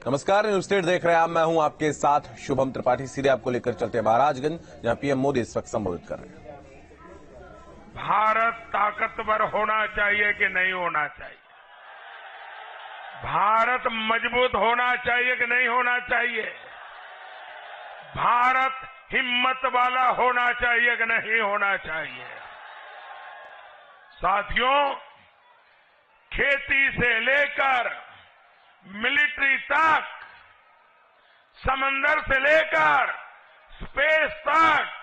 नमस्कार, news state देख रहे हैं आप। मैं हूं आपके साथ शुभम त्रिपाठी। सीधे आपको लेकर चलते हैं महाराजगंज, जहां पीएम मोदी इस वक्त संबोधित कर रहे हैं। भारत ताकतवर होना चाहिए कि नहीं होना चाहिए? भारत मजबूत होना चाहिए कि नहीं होना चाहिए? भारत हिम्मत वाला होना चाहिए कि नहीं होना चाहिए? साथियों, खेती से लेकर मिलिट्री तक, समंदर से लेकर स्पेस तक,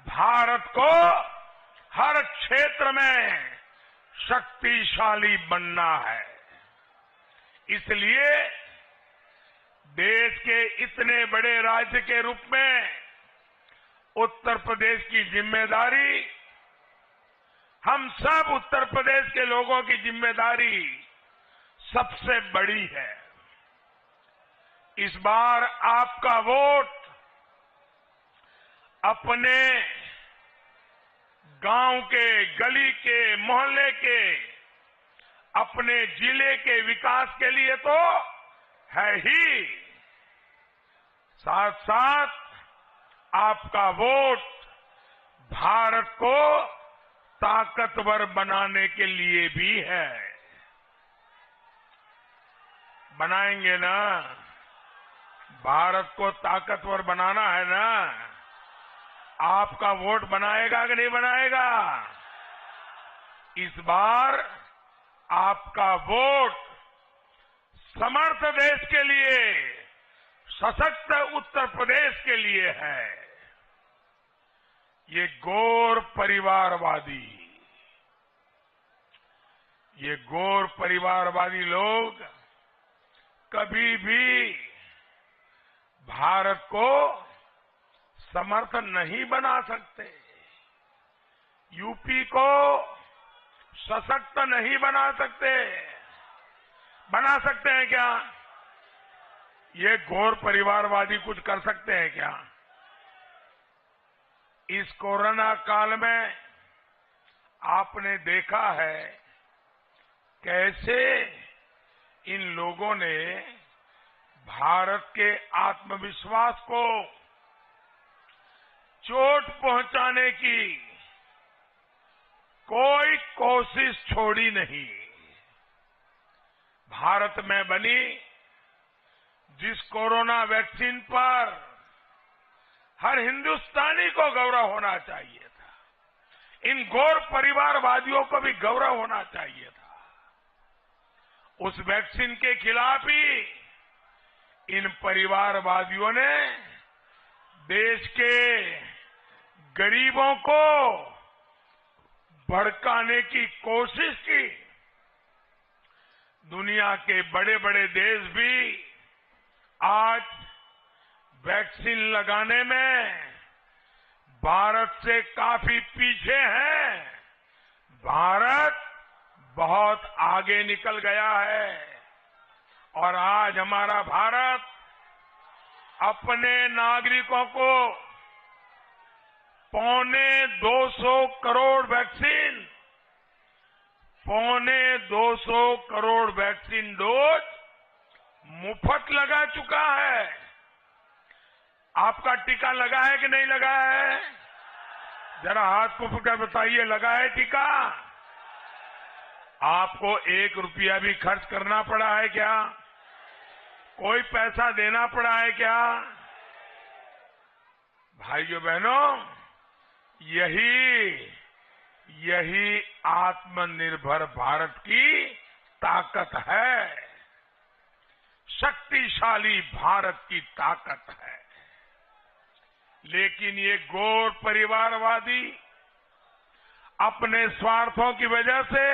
भारत को हर क्षेत्र में शक्तिशाली बनना है। इसलिए देश के इतने बड़े राज्य के रूप में उत्तर प्रदेश की जिम्मेदारी, हम सब उत्तर प्रदेश के लोगों की जिम्मेदारी सबसे बड़ी है। इस बार आपका वोट अपने गांव के, गली के, मोहल्ले के, अपने जिले के विकास के लिए तो है ही, साथ साथ आपका वोट भारत को ताकतवर बनाने के लिए भी है। बनाएंगे ना? भारत को ताकतवर बनाना है ना? आपका वोट बनाएगा कि नहीं बनाएगा? इस बार आपका वोट समर्थ देश के लिए, सशक्त उत्तर प्रदेश के लिए है। ये गौर परिवारवादी लोग कभी भी भारत को समर्थ नहीं बना सकते, यूपी को सशक्त नहीं बना सकते। बना सकते हैं क्या? ये घोर परिवारवादी कुछ कर सकते हैं क्या? इस कोरोना काल में आपने देखा है कैसे इन लोगों ने भारत के आत्मविश्वास को चोट पहुंचाने की कोई कोशिश छोड़ी नहीं। भारत में बनी जिस कोरोना वैक्सीन पर हर हिंदुस्तानी को गौरव होना चाहिए था, इन गौर परिवारवादियों को भी गौरव होना चाहिए था। उस वैक्सीन के खिलाफ ही इन परिवारवादियों ने देश के गरीबों को भड़काने की कोशिश की। दुनिया के बड़े बड़े देश भी आज वैक्सीन लगाने में भारत से काफी पीछे हैं। भारत बहुत आगे निकल गया है और आज हमारा भारत अपने नागरिकों को 250 करोड़ वैक्सीन डोज मुफ्त लगा चुका है। आपका टीका लगा है कि नहीं लगा है? जरा हाथ को उठा बताइए, लगा है टीका? आपको 1 रुपया भी खर्च करना पड़ा है क्या? कोई पैसा देना पड़ा है क्या? भाइयों बहनों, यही आत्मनिर्भर भारत की ताकत है, शक्तिशाली भारत की ताकत है। लेकिन ये गौर परिवारवादी अपने स्वार्थों की वजह से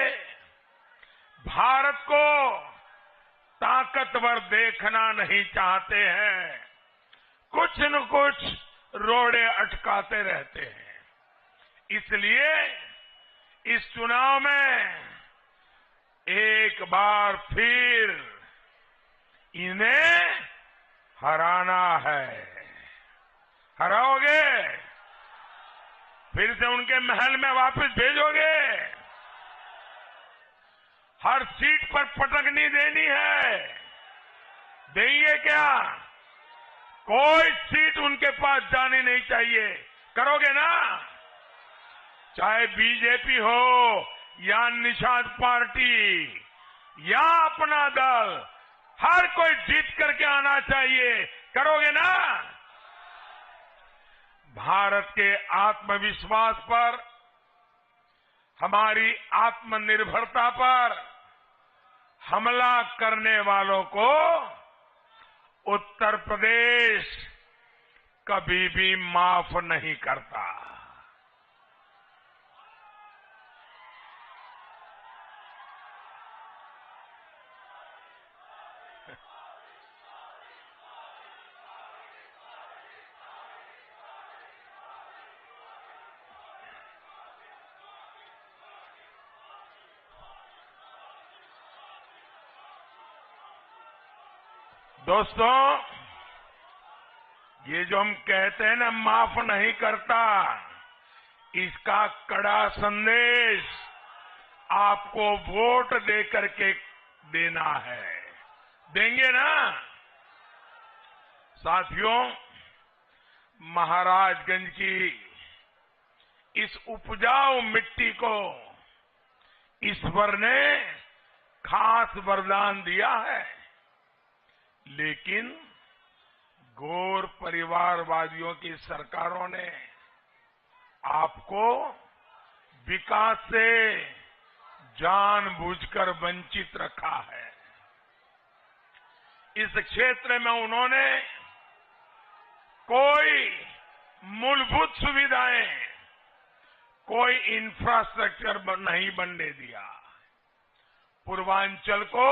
भारत को ताकतवर देखना नहीं चाहते हैं, कुछ न कुछ रोड़े अटकाते रहते हैं। इसलिए इस चुनाव में एक बार फिर इन्हें हराना है। हराओगे? फिर से उनके महल में वापस भेजोगे? हर सीट पर पटकनी देनी है। देंगे क्या? कोई सीट उनके पास जानी नहीं चाहिए। करोगे ना? चाहे बीजेपी हो या निषाद पार्टी या अपना दल, हर कोई जीत करके आना चाहिए। करोगे ना? भारत के आत्मविश्वास पर, हमारी आत्मनिर्भरता पर हमला करने वालों को उत्तर प्रदेश कभी भी माफ नहीं करता। दोस्तों, ये जो हम कहते हैं ना माफ नहीं करता, इसका कड़ा संदेश आपको वोट दे करके देना है। देंगे ना? साथियों, महाराजगंज की इस उपजाऊ मिट्टी को ईश्वर ने खास वरदान दिया है, लेकिन गौर परिवारवादियों की सरकारों ने आपको विकास से जानबूझकर वंचित रखा है। इस क्षेत्र में उन्होंने कोई मूलभूत सुविधाएं, कोई इंफ्रास्ट्रक्चर नहीं बनने दिया। पूर्वांचल को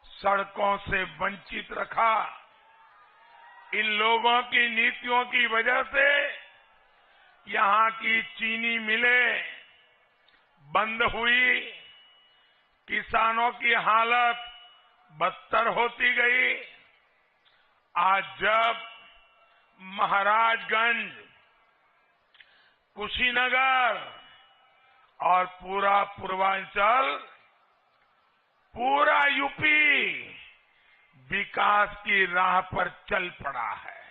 सड़कों से वंचित रखा। इन लोगों की नीतियों की वजह से यहां की चीनी मिलें बंद हुई, किसानों की हालत बदतर होती गई। आज जब महाराजगंज, कुशीनगर और पूरा पूर्वांचल, पूरा यूपी विकास की राह पर चल पड़ा है,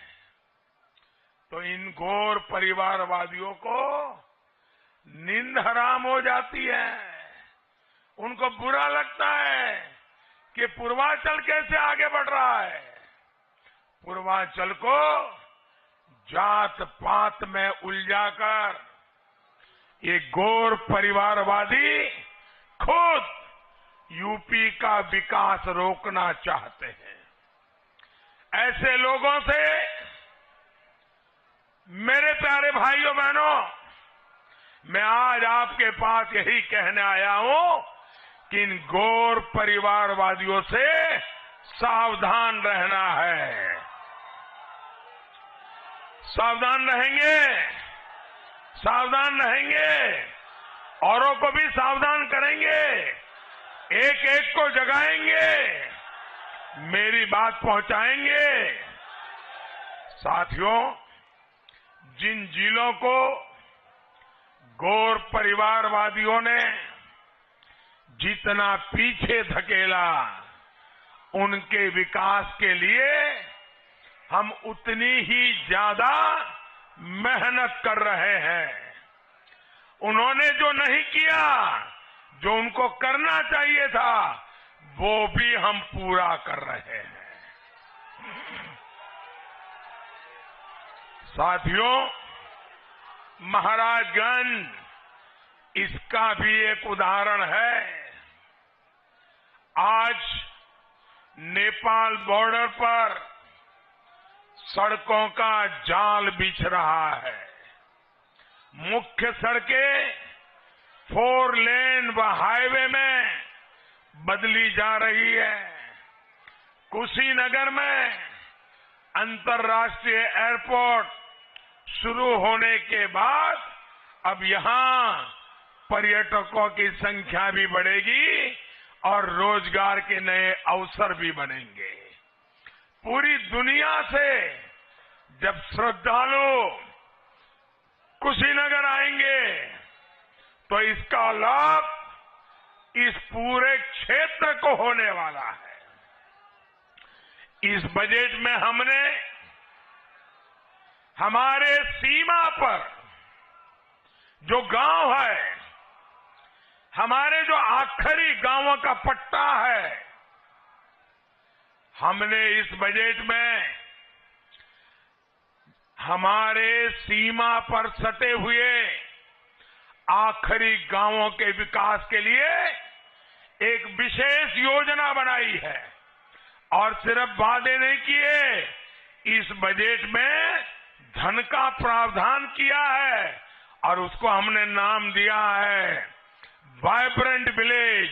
तो इन घोर परिवारवादियों को नींद हराम हो जाती है। उनको बुरा लगता है कि पूर्वांचल कैसे आगे बढ़ रहा है। पूर्वांचल को जात पात में उलझाकर ये घोर परिवारवादी खुद यूपी का विकास रोकना चाहते हैं। ऐसे लोगों से मेरे प्यारे भाइयों बहनों, मैं आज आपके पास यही कहने आया हूं कि इन घोर परिवारवादियों से सावधान रहना है। सावधान रहेंगे, सावधान रहेंगे, औरों को भी सावधान करेंगे, एक एक को जगाएंगे, मेरी बात पहुंचाएंगे। साथियों, जिन जिलों को घोर परिवारवादियों ने जितना पीछे धकेला, उनके विकास के लिए हम उतनी ही ज्यादा मेहनत कर रहे हैं। उन्होंने जो नहीं किया, जो उनको करना चाहिए था, वो भी हम पूरा कर रहे हैं। साथियों, महाराजगंज इसका भी एक उदाहरण है। आज नेपाल बॉर्डर पर सड़कों का जाल बिछ रहा है। मुख्य सड़कें 4 लेन व हाईवे में बदली जा रही है। कुशीनगर में अंतर्राष्ट्रीय एयरपोर्ट शुरू होने के बाद अब यहां पर्यटकों की संख्या भी बढ़ेगी और रोजगार के नए अवसर भी बनेंगे। पूरी दुनिया से जब श्रद्धालु कुशीनगर आएंगे तो इसका लाभ इस पूरे क्षेत्र को होने वाला है। इस बजट में हमने हमारे सीमा पर जो गांव है, हमारे जो आखिरी गांवों का पट्टा है, हमने इस बजट में हमारे सीमा पर सटे हुए आखिरी गांवों के विकास के लिए एक विशेष योजना बनाई है। और सिर्फ वादे नहीं किए, इस बजट में धन का प्रावधान किया है और उसको हमने नाम दिया है वाइब्रेंट विलेज।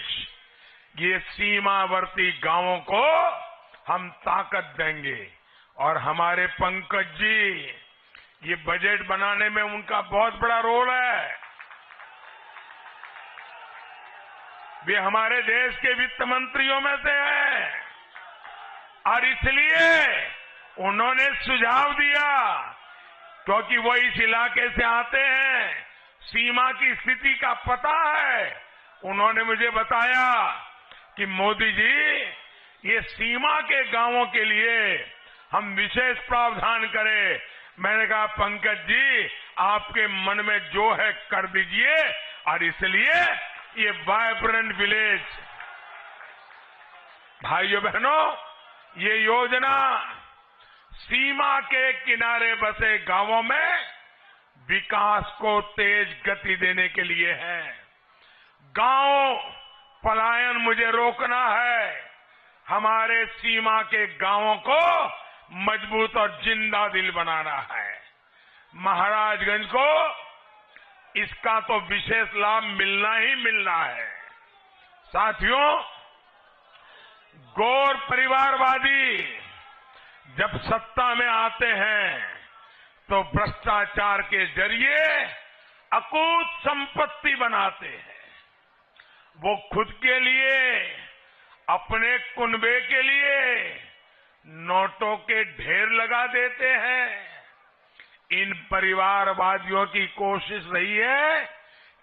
ये सीमावर्ती गांवों को हम ताकत देंगे। और हमारे पंकज जी, ये बजट बनाने में उनका बहुत बड़ा रोल है। वे हमारे देश के वित्त मंत्रियों में से हैं और इसलिए उन्होंने सुझाव दिया, क्योंकि वो इस इलाके से आते हैं, सीमा की स्थिति का पता है। उन्होंने मुझे बताया कि मोदी जी, ये सीमा के गांवों के लिए हम विशेष प्रावधान करें। मैंने कहा पंकज जी, आपके मन में जो है कर दीजिए। और इसलिए ये वाइब्रेंट विलेज, भाइयों बहनों, ये योजना सीमा के किनारे बसे गांवों में विकास को तेज गति देने के लिए है। गांव पलायन मुझे रोकना है। हमारे सीमा के गांवों को मजबूत और जिंदा दिल बनाना है। महाराजगंज को इसका तो विशेष लाभ मिलना ही मिलना है। साथियों, गौर परिवारवादी जब सत्ता में आते हैं तो भ्रष्टाचार के जरिए अकूत संपत्ति बनाते हैं। वो खुद के लिए, अपने कुनबे के लिए नोटों के ढेर लगा देते हैं। इन परिवारवादियों की कोशिश रही है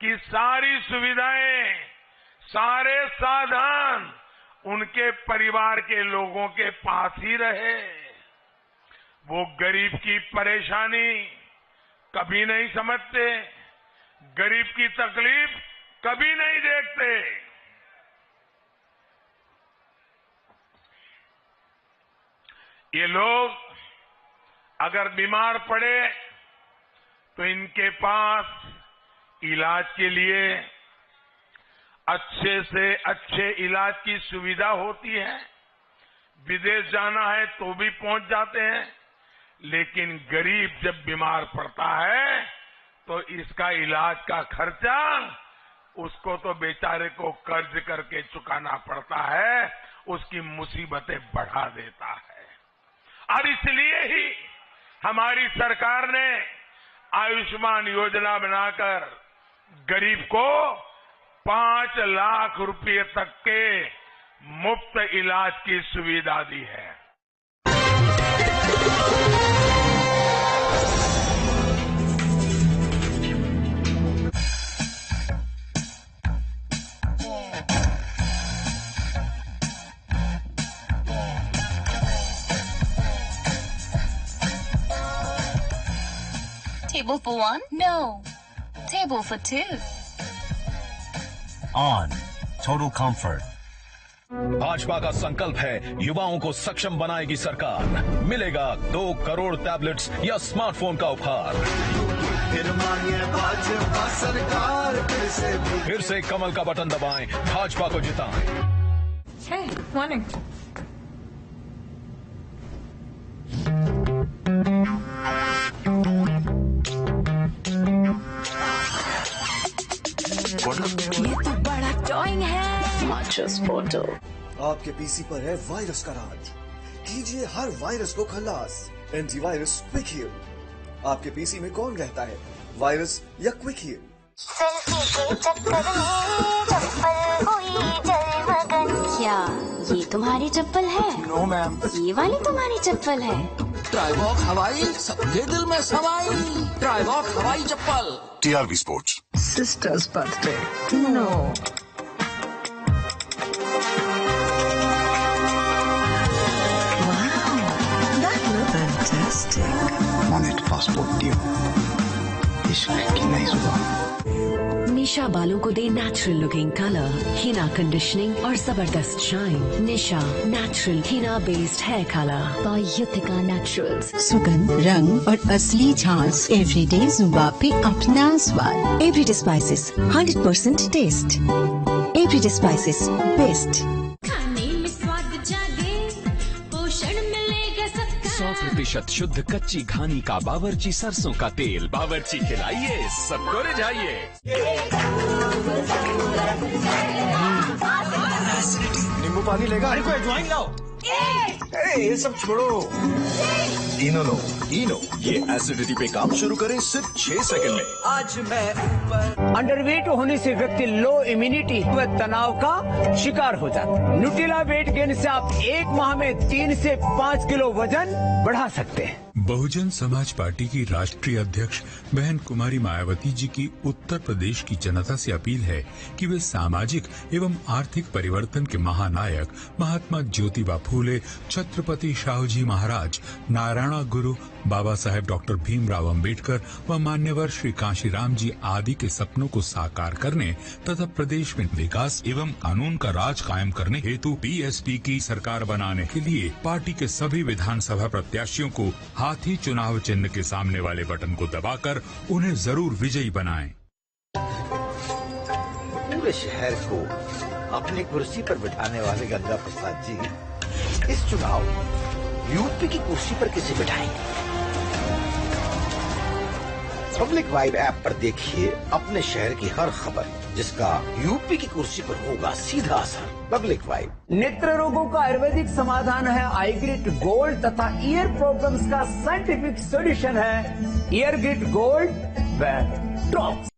कि सारी सुविधाएं, सारे साधन उनके परिवार के लोगों के पास ही रहे। वो गरीब की परेशानी कभी नहीं समझते, गरीब की तकलीफ कभी नहीं देखते। ये लोग अगर बीमार पड़े तो इनके पास इलाज के लिए अच्छे से अच्छे इलाज की सुविधा होती है। विदेश जाना है तो भी पहुंच जाते हैं। लेकिन गरीब जब बीमार पड़ता है तो इसका इलाज का खर्चा उसको तो बेचारे को कर्ज करके चुकाना पड़ता है, उसकी मुसीबतें बढ़ा देता है। और इसलिए ही हमारी सरकार ने आयुष्मान योजना बनाकर गरीब को 5 लाख रुपए तक के मुफ्त इलाज की सुविधा दी है। Table for one? No. Table for two. On Total Comfort. Bhajpa का संकल्प है युवाओं को सक्षम बनाएगी सरकार। मिलेगा 2 करोड़ टैबलेट्स या स्मार्टफोन का उपहार। फिर से कमल का बटन दबाएं, भाजपा को जिताएं। Hey, morning. ये तो बड़ा टॉइंग है। Just photo. आपके पीसी पर है वायरस का राज। कीजिए हर वायरस को खलास। Antivirus Quick Heal. आपके पीसी में कौन रहता है, वायरस या क्विक हील? सेल्फी के चक्कर में चप्पल हुई जलमगन। क्या ये तुम्हारी चप्पल है? No ma'am. ये वाली तुम्हारी चप्पल है? ट्राइबॉक हवाई सबके दिल में सवाई। ट्राइबॉक हवाई चप्पल। TRV Sports. Sister's birthday. No. Wow. Nisha बालों को दे natural looking colour, henna conditioning और जबरदस्त shine. Nisha natural henna based hair colour by Yutika naturals. सुगंध, रंग और असली झांस, एवरीडे जुबा पे अपना स्वाद। Everyday spices 100% taste. Everyday spices best. खाने में स्वाद जागे, पोषण मिलेगा सबका। 100% शुद्ध कच्ची घानी का बावर्ची सरसों का तेल। बावर्ची खिलाइए, सबको रिझाइए। नींबू पानी लेगा? अरे कोई अजवाइन लाओ। ये सब छोड़ो, इनो लो। इनो, ये एसिडिटी पे काम शुरू करे सिर्फ 6 सेकंड में। आज मैं ऊपर। अंडरवेट होने से व्यक्ति लो इम्यूनिटी व तनाव का शिकार हो जाता है। न्यूट्रिला वेट गेन से आप 1 माह में 3 से 5 किलो वजन बढ़ा सकते हैं। बहुजन समाज पार्टी की राष्ट्रीय अध्यक्ष बहन कुमारी मायावती जी की उत्तर प्रदेश की जनता से अपील है कि वे सामाजिक एवं आर्थिक परिवर्तन के महानायक महात्मा ज्योतिबा फूले, छत्रपति शाहूजी महाराज, नारायण गुरु बाबा साहेब डॉक्टर भीमराव अंबेडकर व मान्यवर श्री कांशीराम जी आदि के सपनों को साकार करने तथा प्रदेश में विकास एवं कानून का राज कायम करने हेतु बीएसपी की सरकार बनाने के लिए पार्टी के सभी विधानसभा प्रत्याशियों को हाथी चुनाव चिन्ह के सामने वाले बटन को दबाकर उन्हें जरूर विजयी बनाएं। पूरे शहर को अपनी कुर्सी पर बिठाने वाले गंगा प्रसाद जी इस चुनाव यूपी की कुर्सी पर किसे बिठाएंगे? पब्लिक वाइब ऐप पर देखिए अपने शहर की हर खबर, जिसका यूपी की कुर्सी पर होगा सीधा असर। Public vibe. नेत्र रोगों का आयुर्वेदिक समाधान है आईग्रिट गोल्ड तथा ईयर प्रॉब्लम्स का साइंटिफिक सॉल्यूशन है ईयर ग्रिट गोल्ड व ड्रॉप्स।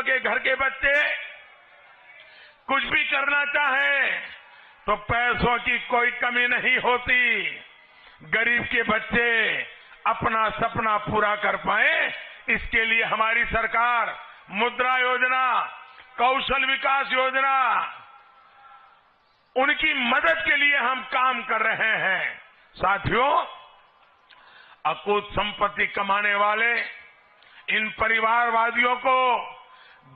के घर के बच्चे कुछ भी करना चाहे तो पैसों की कोई कमी नहीं होती। गरीब के बच्चे अपना सपना पूरा कर पाए, इसके लिए हमारी सरकार मुद्रा योजना, कौशल विकास योजना, उनकी मदद के लिए हम काम कर रहे हैं। साथियों, अकूत संपत्ति कमाने वाले इन परिवारवादियों को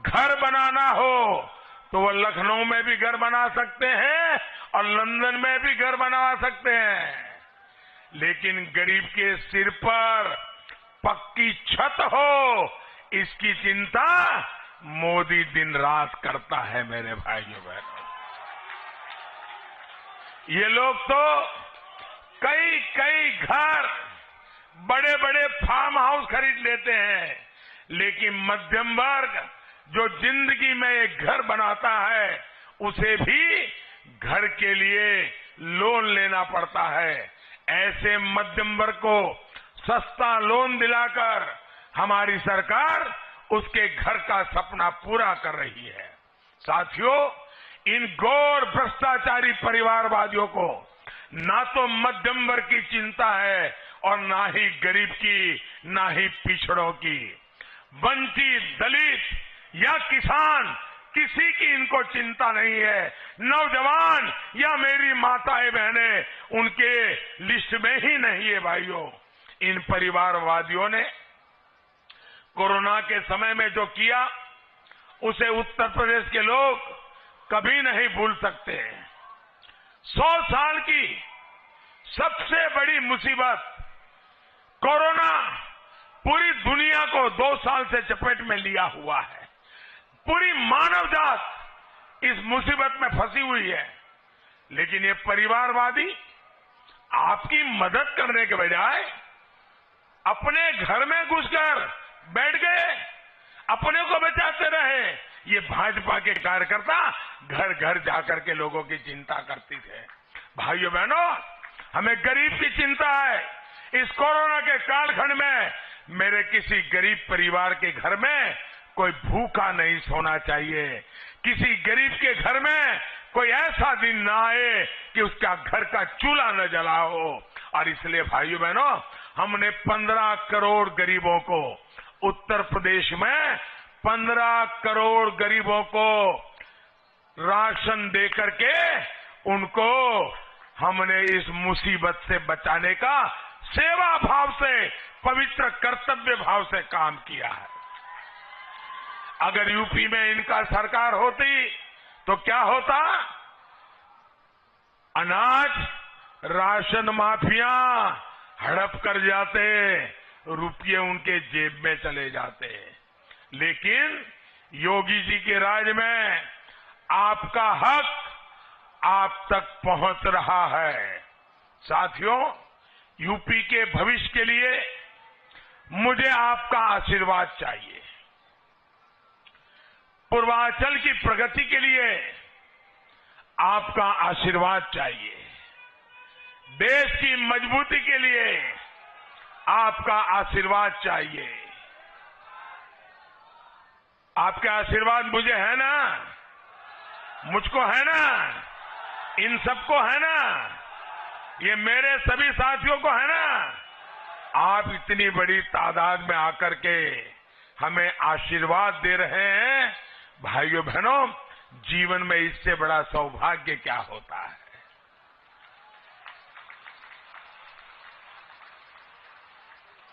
घर बनाना हो तो वो लखनऊ में भी घर बना सकते हैं और लंदन में भी घर बना सकते हैं, लेकिन गरीब के सिर पर पक्की छत हो, इसकी चिंता मोदी दिन रात करता है। मेरे भाइयों बहनों, ये लोग तो कई कई घर, बड़े बड़े फार्म हाउस खरीद लेते हैं, लेकिन मध्यम वर्ग जो जिंदगी में एक घर बनाता है उसे भी घर के लिए लोन लेना पड़ता है। ऐसे मध्यम वर्ग को सस्ता लोन दिलाकर हमारी सरकार उसके घर का सपना पूरा कर रही है। साथियों, इन घोर भ्रष्टाचारी परिवारवादियों को ना तो मध्यम वर्ग की चिंता है और ना ही गरीब की, ना ही पिछड़ों की। वंचित, दलित या किसान, किसी की इनको चिंता नहीं है। नौजवान या मेरी माताएं बहनें उनके लिस्ट में ही नहीं है। भाइयों, इन परिवारवादियों ने कोरोना के समय में जो किया उसे उत्तर प्रदेश के लोग कभी नहीं भूल सकते। 100 साल की सबसे बड़ी मुसीबत कोरोना पूरी दुनिया को 2 साल से चपेट में लिया हुआ है। पूरी मानव जात इस मुसीबत में फंसी हुई है, लेकिन ये परिवारवादी आपकी मदद करने के बजाय अपने घर में घुसकर बैठ गए, अपने को बचाते रहे। ये भाजपा के कार्यकर्ता घर घर जाकर के लोगों की चिंता करते थे। भाइयों बहनों, हमें गरीब की चिंता है। इस कोरोना के कालखंड में मेरे किसी गरीब परिवार के घर में कोई भूखा नहीं सोना चाहिए। किसी गरीब के घर में कोई ऐसा दिन ना आए कि उसका घर का चूल्हा न जला हो। और इसलिए भाइयों बहनों, हमने 15 करोड़ गरीबों को उत्तर प्रदेश में 15 करोड़ गरीबों को राशन दे करके उनको हमने इस मुसीबत से बचाने का सेवा भाव से, पवित्र कर्तव्य भाव से काम किया है। अगर यूपी में इनका सरकार होती तो क्या होता? अनाज राशन माफिया हड़प कर जाते, रुपये उनके जेब में चले जाते। लेकिन योगी जी के राज में आपका हक आप तक पहुंच रहा है। साथियों, यूपी के भविष्य के लिए मुझे आपका आशीर्वाद चाहिए। पूर्वांचल की प्रगति के लिए आपका आशीर्वाद चाहिए। देश की मजबूती के लिए आपका आशीर्वाद चाहिए। आपका आशीर्वाद मुझे है ना? मुझको है ना? इन सबको है ना? ये मेरे सभी साथियों को है ना? आप इतनी बड़ी तादाद में आकर के हमें आशीर्वाद दे रहे हैं। भाइयों बहनों, जीवन में इससे बड़ा सौभाग्य क्या होता है?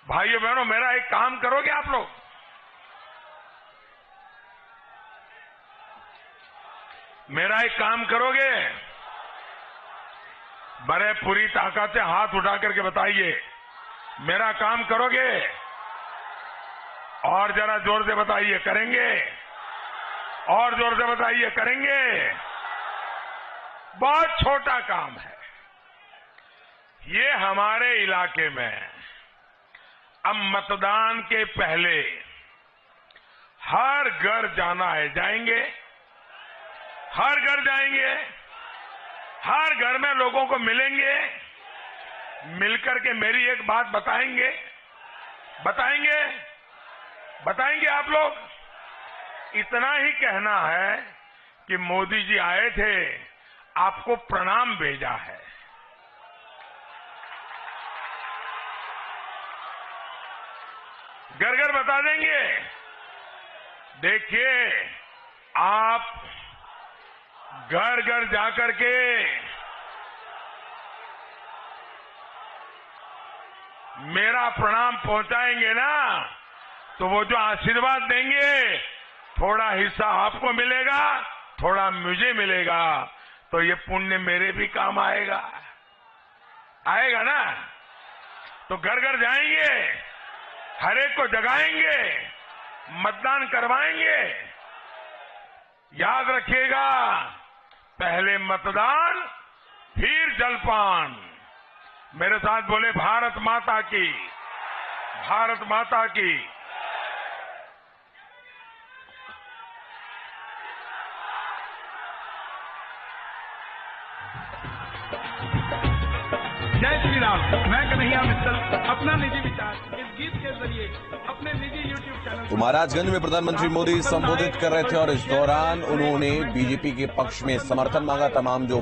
भाइयों बहनों, मेरा एक काम करोगे आप लोग? मेरा एक काम करोगे? बड़े पूरी ताकत से हाथ उठा करके बताइए, मेरा काम करोगे? और जरा जोर से बताइए, करेंगे? और जोर से बताइए, करेंगे? बहुत छोटा काम है ये। हमारे इलाके में अब मतदान के पहले हर घर जाना है। जाएंगे? हर घर जाएंगे, हर घर में लोगों को मिलेंगे, मिलकर के मेरी एक बात बताएंगे। बताएंगे? बताएंगे आप लोग? इतना ही कहना है कि मोदी जी आए थे, आपको प्रणाम भेजा है। घर घर बता देंगे। देखिए, आप घर घर जाकर के मेरा प्रणाम पहुंचाएंगे ना, तो वो जो आशीर्वाद देंगे, थोड़ा हिस्सा आपको मिलेगा, थोड़ा मुझे मिलेगा, तो ये पुण्य मेरे भी काम आएगा। आएगा ना? तो घर घर जाएंगे, हर एक को जगाएंगे, मतदान करवाएंगे। याद रखिएगा, पहले मतदान फिर जलपान। मेरे साथ बोले, भारत माता की, भारत माता की। जय श्री राम। मैं कन्हैया मित्तल अपना निजी विचार इस गीत के जरिए अपने निजी YouTube चैनल। तो महाराजगंज में प्रधानमंत्री मोदी संबोधित कर रहे थे और इस दौरान उन्होंने बीजेपी के पक्ष में समर्थन मांगा। तमाम जो